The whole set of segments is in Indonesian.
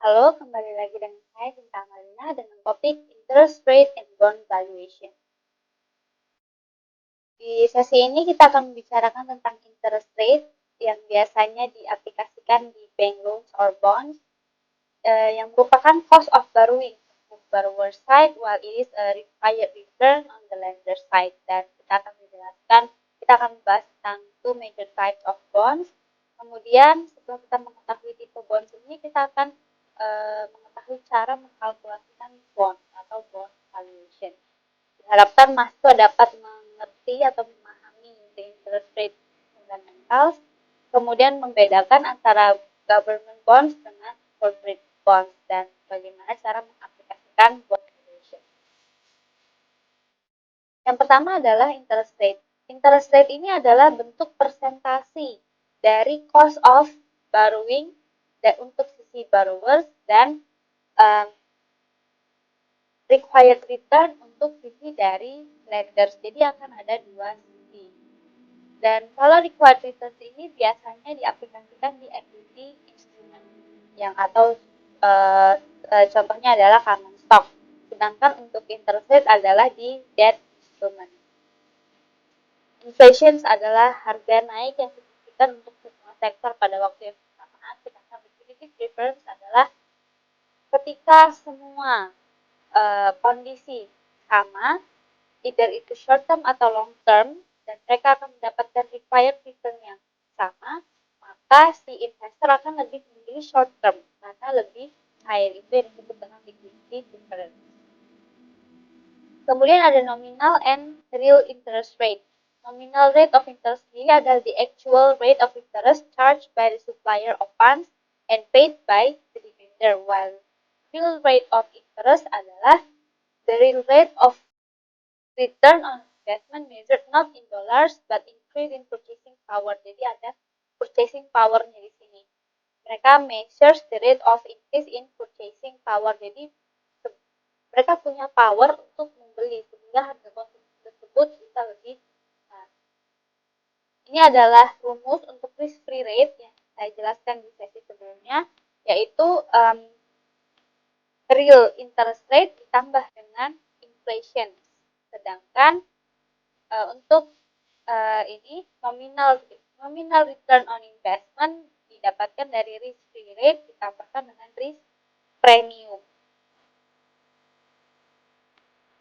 Halo, kembali lagi dengan saya Cinta Malina dengan topik Interest Rate and Bond Valuation. Di sesi ini kita akan membicarakan tentang interest rate yang biasanya diaplikasikan di bank loans or bonds yang merupakan cost of borrowing on the borrower side while it is a required return on the lender side. Dan kita akan membahas tentang two major types of bonds. Kemudian setelah kita mengetahui tipe bonds ini, kita akan mengetahui cara mengkalkulasikan bond atau bond valuation. Diharapkan mahasiswa dapat mengerti atau memahami the interest rate fundamentals, kemudian membedakan antara government bonds dengan corporate bonds dan bagaimana cara mengaplikasikan bond valuation. Yang pertama adalah interest rate. Interest rate ini adalah bentuk persentase dari cost of borrowing dan untuk sisi borrowers dan required return untuk sisi dari lenders. Jadi akan ada dua sisi. Dan kalau required return ini biasanya diaplikasikan di equity instrument yang atau contohnya adalah common stock. Sedangkan untuk interest rate adalah di debt instrument. Inflation adalah harga naik yang signifikan untuk semua sektor pada waktu yang bersamaan. Sedangkan liquidity preference adalah ketika semua kondisi sama, either itu short term atau long term, dan mereka akan mendapatkan required return yang sama, maka si investor akan lebih memilih short term karena lebih higher, itu yang disebut dengan liquidity preference. Kemudian ada nominal and real interest rate. Nominal rate of interest ini adalah the actual rate of interest charged by the supplier of funds and paid by the lender, while real rate of interest adalah the real rate of return on investment measured not in dollars but increase in purchasing power. Jadi ada purchasing power-nya di sini. Mereka measures the rate of increase in purchasing power. Jadi mereka punya power untuk membeli sehingga harga konsumsi tersebut bisa lebih besar. Ini adalah rumus untuk risk-free rate yang saya jelaskan di sesi sebelumnya, yaitu real interest rate ditambah dengan inflation. Sedangkan untuk ini nominal return on investment didapatkan dari risk-free rate ditambahkan dengan risk premium.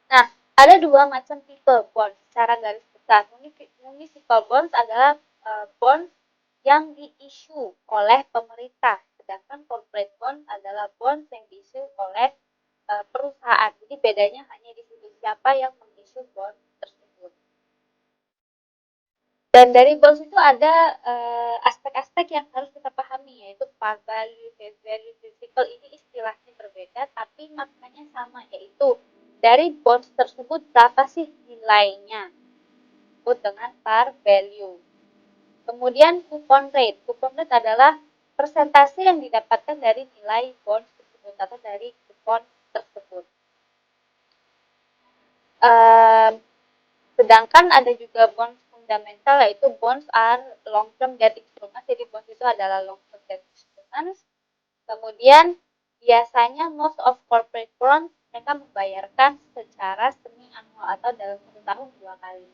Nah, ada dua macam tipe bond secara garis besar. Municipal bonds adalah bond yang diisu oleh pemerintah, sedangkan corporate bond adalah bond yang diisu oleh perusahaan. Jadi bedanya hanya di situ siapa yang mengisu bond tersebut. Dan dari bonds itu ada aspek-aspek yang harus kita pahami, yaitu par value, face value, principal. Ini istilahnya berbeda, tapi maknanya sama, yaitu dari bonds tersebut berapa sih nilainya, disebut dengan par value. Kemudian coupon rate. Coupon rate adalah persentase yang didapatkan dari nilai bonds tersebut atau dari coupon tersebut. Sedangkan ada juga bonds fundamental, yaitu bonds are long term debt instruments. Jadi bonds itu adalah long term debt instruments. Kemudian biasanya most of corporate bonds mereka membayarkan secara semi anual atau dalam 1 tahun 2 kali.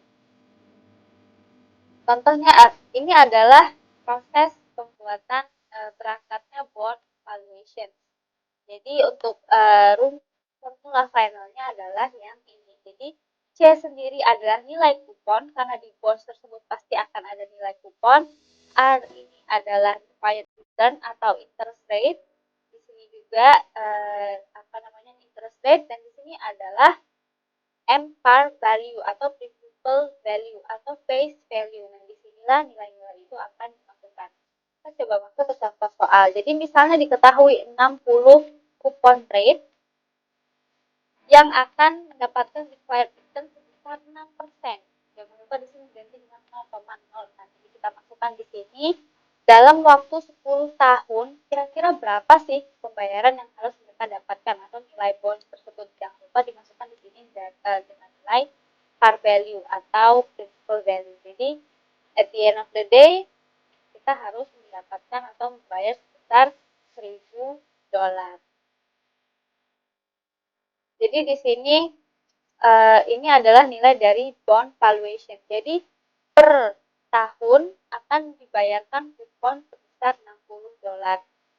Contohnya ini adalah proses pembuatan berangkatnya bond valuation. Jadi untuk formula finalnya adalah yang ini. Jadi C sendiri adalah nilai kupon, karena di bonds tersebut pasti akan ada nilai kupon. R ini adalah required return atau interest rate. Di sini juga interest rate, dan di sini adalah M par value atau principal value atau face value. Nah, disinilah nilai-nilai itu akan dimasukkan. Kita coba masuk ke contoh soal. Jadi misalnya diketahui 60 coupon rate yang akan mendapatkan required return sebesar 6%. Jangan lupa di sini ganti dengan 0,0. Nah, jadi kita masukkan di sini dalam waktu 10 tahun, kira-kira berapa sih pembayaran yang harus mereka dapatkan atau nilai bonds tersebut. Jangan lupa dimasukkan di sini dengan nilai par value atau principal value. Jadi at the end of the day kita harus mendapatkan atau membayar sebesar $1.000. Jadi di sini ini adalah nilai dari bond valuation. Jadi per tahun akan dibayarkan kupon sebesar $60.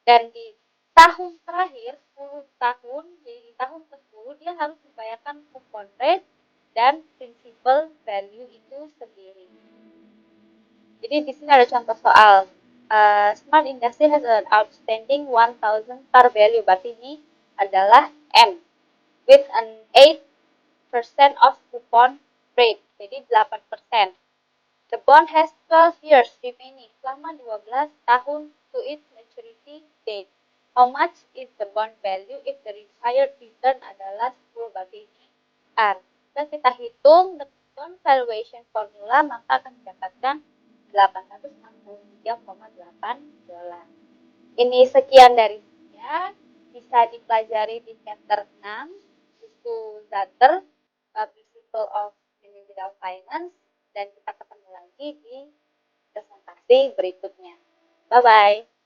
Dan di tahun terakhir, 10 tahun, jadi di tahun ke-10 dia harus membayarkan kupon rate dan principal value itu sendiri. Jadi di sini ada contoh soal. Smart Industry has an outstanding 1,000 par value. Berarti ini adalah M. With an 8% of coupon rate. Jadi 8%. The bond has 12 years remaining. Selama 12 tahun to its maturity date. How much is the bond value if the required return adalah 10? Berarti ini R. Dan kita hitung the bond valuation formula, maka akan mendapatkan $863,8. Ini sekian dari saya. Bisa dipelajari di chapter 6, itu Zater, Principle of Managerial Finance, dan kita ketemu lagi di presentasi berikutnya. Bye-bye.